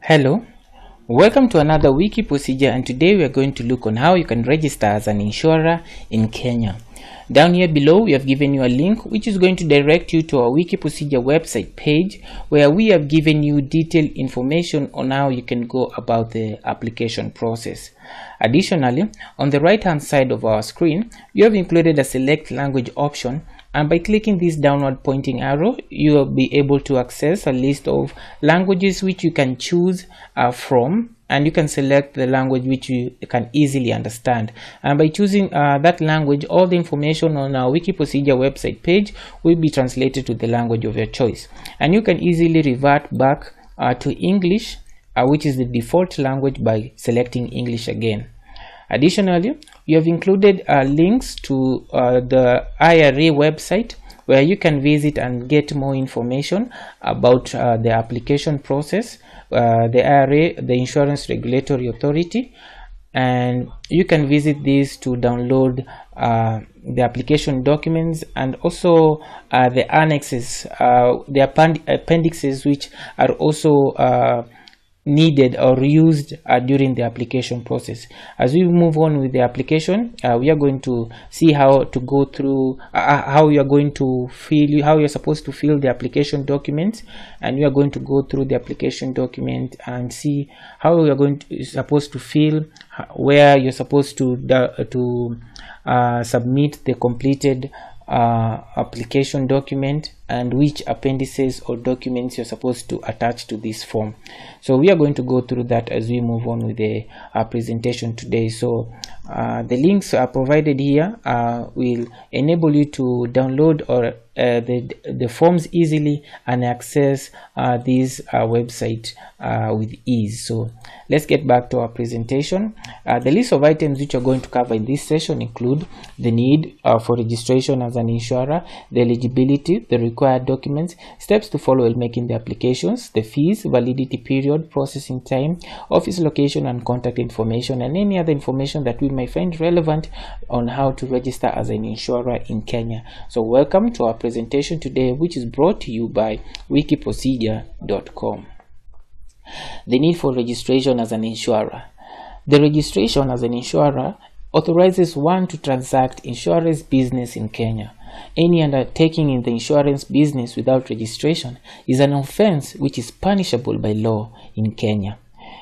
Hello, welcome to another wiki procedure, and today we are going to look on how you can register as an insurer in Kenya. Down here below we have given you a link which is going to direct you to our wiki procedure website page, where we have given you detailed information on how you can go about the application process. Additionally, on the right hand side of our screen you have included a select language option, and by clicking this downward pointing arrow you will be able to access a list of languages which you can choose from, and you can select the language which you can easily understand. And by choosing that language, all the information on our wiki procedure website page will be translated to the language of your choice, and you can easily revert back to English, which is the default language, by selecting English again. Additionally, you have included links to the IRA website, where you can visit and get more information about the application process, the IRA, the Insurance Regulatory Authority, and you can visit this to download the application documents and also the annexes, the appendixes, which are also needed or used during the application process. As we move on with the application, we are going to see how to go through how you are going to how you're supposed to fill the application documents, and we are going to go through the application document and see how you are supposed to fill, where you're supposed to submit the completed application document, and which appendices or documents you're supposed to attach to this form. So we are going to go through that as we move on with the presentation today. So the links are provided here will enable you to download or the forms easily and access this website with ease. So let's get back to our presentation. The list of items which are going to cover in this session include the need for registration as an insurer, the eligibility, the required documents, steps to follow while making the applications, the fees, validity period, processing time, office location and contact information, and any other information that we might find relevant on how to register as an insurer in Kenya. So welcome to our presentation today, which is brought to you by wikiprocedure.com. The need for registration as an insurer. The registration as an insurer authorizes one to transact insurance business in Kenya. Any undertaking in the insurance business without registration is an offense which is punishable by law in Kenya.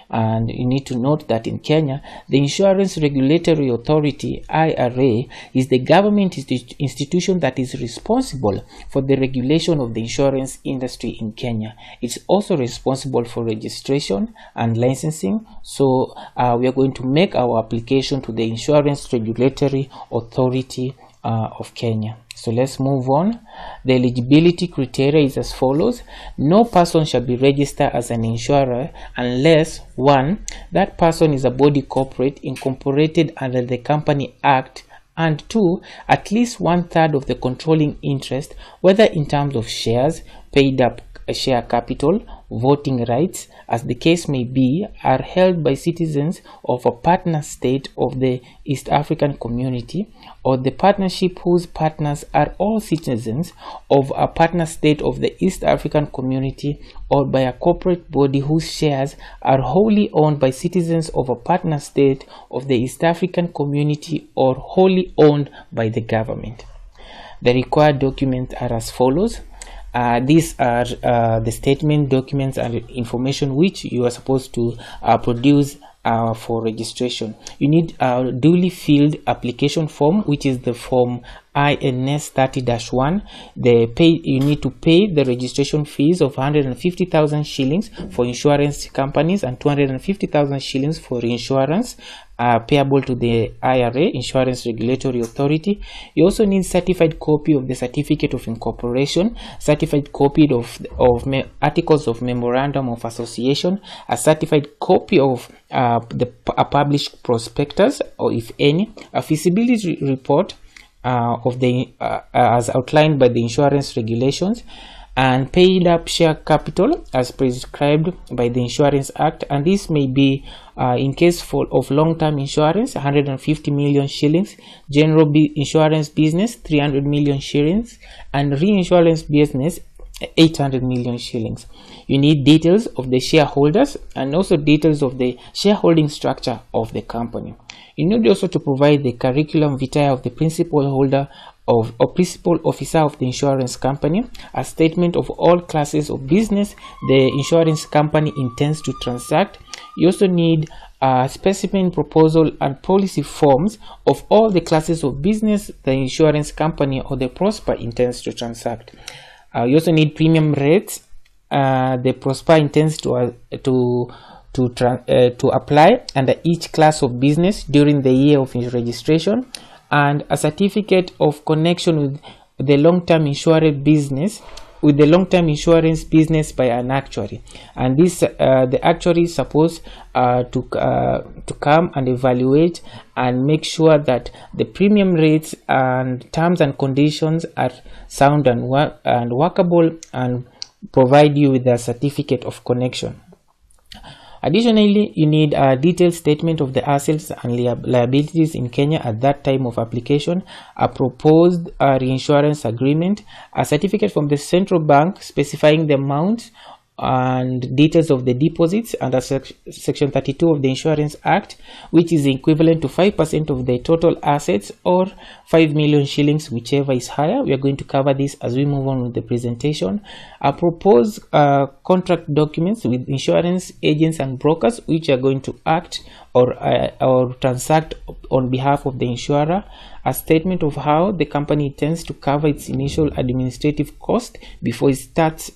And you need to note that in Kenya, the Insurance Regulatory Authority, IRA, is the government institution that is responsible for the regulation of the insurance industry in Kenya. It's also responsible for registration and licensing. So we are going to make our application to the Insurance Regulatory Authority of Kenya. So let's move on. The eligibility criteria is as follows. No person shall be registered as an insurer unless 1. That person is a body corporate incorporated under the Company Act, and 2. At least 1/3 of the controlling interest, whether in terms of shares, paid up share capital, voting rights, as the case may be, are held by citizens of a partner state of the East African Community, or the partnership whose partners are all citizens of a partner state of the East African Community, or by a corporate body whose shares are wholly owned by citizens of a partner state of the East African Community, or wholly owned by the government. The required documents are as follows. These are the statement, documents, and information which you are supposed to produce for registration. You need a duly filled application form, which is the form INS 30-1. You need to pay the registration fees of 150,000 shillings for insurance companies and 250,000 shillings for insurance payable to the IRA, Insurance Regulatory Authority. You also need certified copy of the Certificate of Incorporation, certified copy of Articles of Memorandum of Association, a certified copy of a published prospectus, or if any, a feasibility report of the as outlined by the insurance regulations, and paid up share capital as prescribed by the Insurance Act, and this may be in case of long-term insurance 150 million shillings, general insurance business 300 million shillings, and reinsurance business 800 million shillings. You need details of the shareholders and also details of the shareholding structure of the company. You need also to provide the curriculum vitae of the principal holder or principal officer of the insurance company, a statement of all classes of business the insurance company intends to transact. You also need a specimen proposal and policy forms of all the classes of business the insurance company or the Prosper intends to transact. You also need premium rates the Prosper intends to apply under each class of business during the year of registration, and a certificate of connection with the long-term insurance business by an actuary. And this the actuary is supposed to come and evaluate and make sure that the premium rates and terms and conditions are sound and workable, and provide you with a certificate of connection. Additionally, you need a detailed statement of the assets and liabilities in Kenya at that time of application, a proposed reinsurance agreement, a certificate from the central bank specifying the amount and details of the deposits under section 32 of the Insurance Act, which is equivalent to 5% of the total assets or 5 million shillings, whichever is higher. We are going to cover this as we move on with the presentation. A proposed contract documents with insurance agents and brokers which are going to act or transact on behalf of the insurer, a statement of how the company intends to cover its initial administrative cost before it starts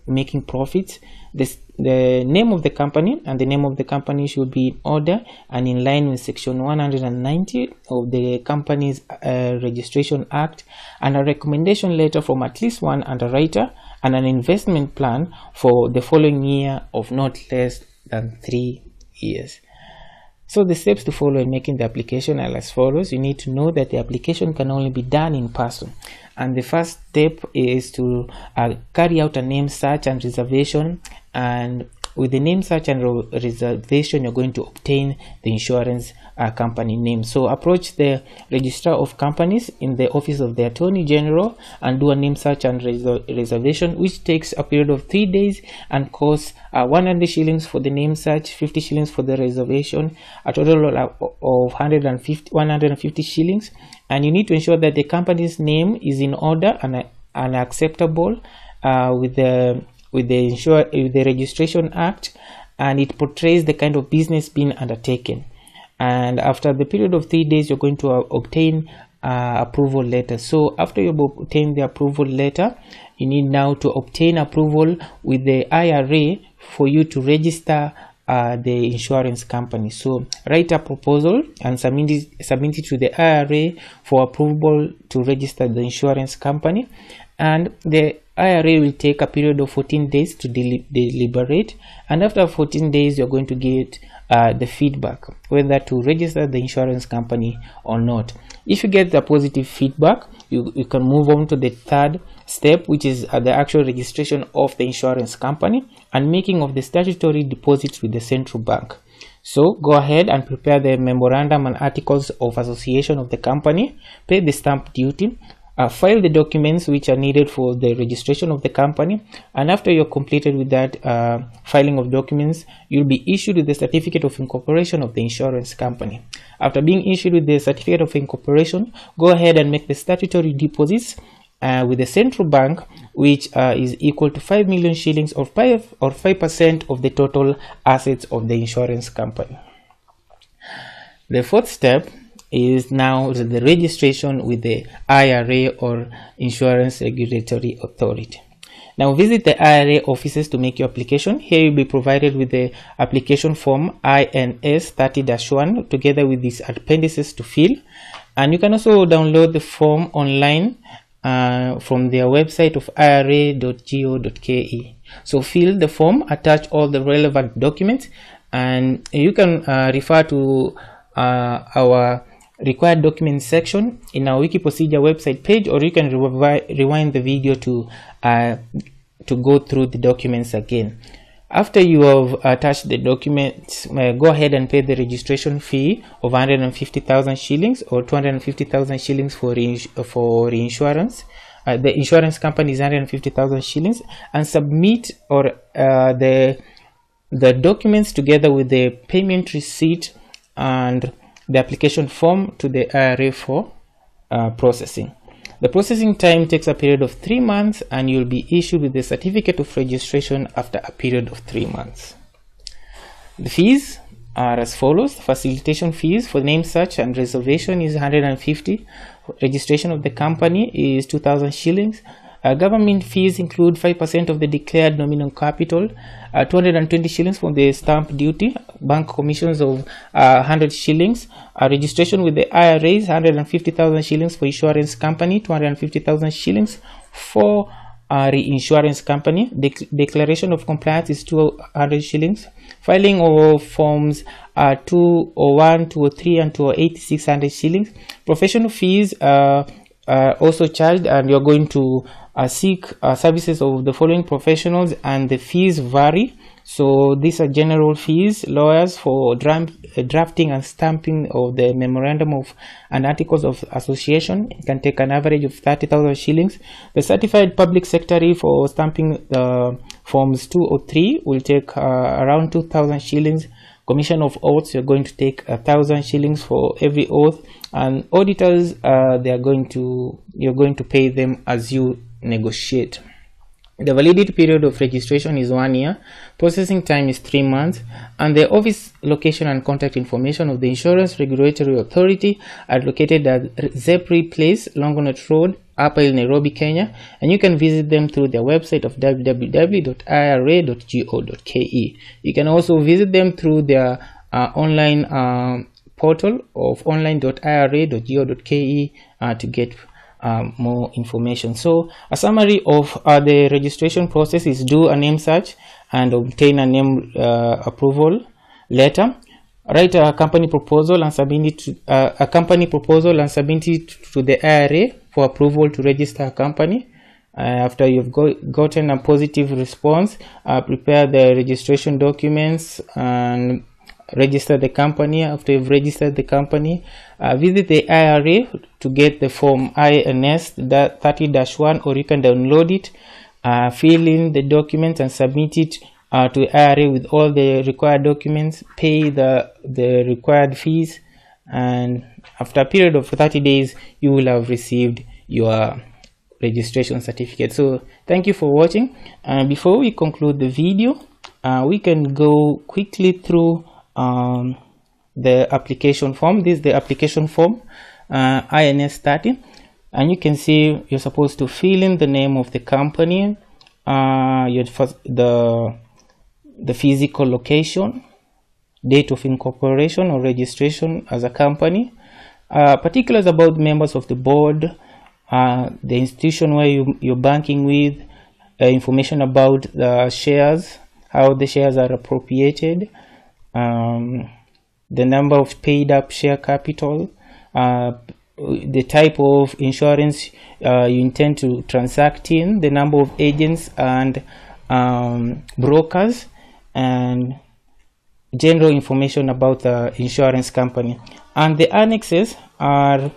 making profits. The name of the company, and the name of the company should be in order and in line with section 190 of the Companies Registration Act, and a recommendation letter from at least one underwriter, and an investment plan for the following year of not less than 3 years. So the steps to follow in making the application are as follows. You need to know that the application can only be done in person, and the first step is to carry out a name search and reservation, and with the name search and reservation you're going to obtain the insurance company name. So approach the registrar of companies in the office of the Attorney General and do a name search and reservation, which takes a period of 3 days and costs 100 shillings for the name search, 50 shillings for the reservation, a total of 150 shillings. And you need to ensure that the company's name is in order and acceptable with the Registration Act, and it portrays the kind of business being undertaken. And after the period of 3 days, you're going to obtain approval letter. So after you obtain the approval letter, you need now to obtain approval with the IRA for you to register the insurance company. So write a proposal and submit it to the IRA for approval to register the insurance company, and the IRA will take a period of 14 days to deliberate, and after 14 days you're going to get the feedback whether to register the insurance company or not. If you get the positive feedback, you can move on to the third step, which is the actual registration of the insurance company and making of the statutory deposits with the central bank. So go ahead and prepare the memorandum and articles of association of the company, pay the stamp duty, file the documents which are needed for the registration of the company, and after you're completed with that filing of documents, you'll be issued with the certificate of incorporation of the insurance company. After being issued with the certificate of incorporation, go ahead and make the statutory deposits with the central bank, which is equal to 5 million shillings or 5% of the total assets of the insurance company. The fourth step is now the registration with the IRA or Insurance Regulatory Authority. Now visit the IRA offices to make your application. Here you'll be provided with the application form INS 30-1 together with these appendices to fill, and you can also download the form online from their website of ira.go.ke. So fill the form, attach all the relevant documents, and you can refer to our required documents section in our wiki procedure website page, or you can rewind the video to go through the documents again. After you have attached the documents, go ahead and pay the registration fee of 150,000 shillings or 250,000 shillings for reinsurance, the insurance company is 150,000 shillings, and submit or the documents together with the payment receipt and the application form to the IRA for processing. The processing time takes a period of 3 months, and you'll be issued with the certificate of registration after a period of 3 months. The fees are as follows. Facilitation fees for name search and reservation is 150. Registration of the company is 2,000 shillings. Government fees include 5% of the declared nominal capital, 220 shillings for the stamp duty, bank commissions of 100 shillings, registration with the IRAs 150,000 shillings for insurance company, 250,000 shillings for reinsurance company. Declaration of compliance is 200 shillings. Filing of forms 201, 203 and 208 600 shillings. Professional fees also charged, and you're going to seek services of the following professionals, and the fees vary. So these are general fees: lawyers for drafting and stamping of the memorandum of and articles of association can take an average of 30,000 shillings. The certified public secretary for stamping forms 203 will take around 2,000 shillings. Commission of oaths, you're going to take 1,000 shillings for every oath, and auditors, you're going to pay them as you negotiate. The validity period of registration is 1 year, processing time is 3 months, and the office location and contact information of the Insurance Regulatory Authority are located at Zepri Place, Longonot Road, Upper Hill, Nairobi, Kenya, and you can visit them through their website of www.ira.go.ke. You can also visit them through their online portal of online.ira.go.ke to get more information. So a summary of the registration process is: do a name search and obtain a name approval letter. Write a company proposal and submit it to the IRA for approval to register a company. After you've gotten a positive response, prepare the registration documents and register the company. After you've registered the company, visit the IRA to get the form INS 30-1, or you can download it, fill in the documents and submit it to IRA with all the required documents, pay the required fees, and after a period of 30 days you will have received your registration certificate. So thank you for watching. Before we conclude the video, we can go quickly through the application form. This is the application form, INS 30, and you can see you're supposed to fill in the name of the company, the physical location, date of incorporation or registration as a company, particulars about members of the board, the institution where you're banking with, information about the shares, how the shares are appropriated, the number of paid up share capital, the type of insurance you intend to transact in, the number of agents and brokers, and general information about the insurance company. And the annexes are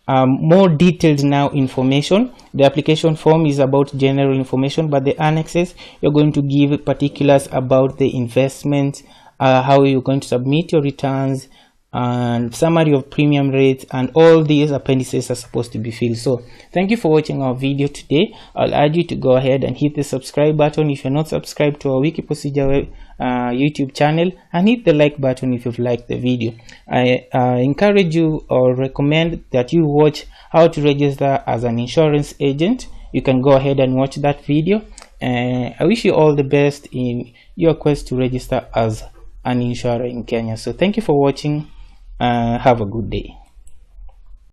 more detailed now information. The application form is about general information, but the annexes, you're going to give particulars about the investment, how you're going to submit your returns, and summary of premium rates, and all these appendices are supposed to be filled. So thank you for watching our video today. I'll urge you to go ahead and hit the subscribe button if you're not subscribed to our Wiki Procedure YouTube channel, and hit the like button if you've liked the video. I encourage you or recommend that you watch how to register as an insurance agent. You can go ahead and watch that video, and I wish you all the best in your quest to register as an insurer in Kenya. So thank you for watching. Have a good day.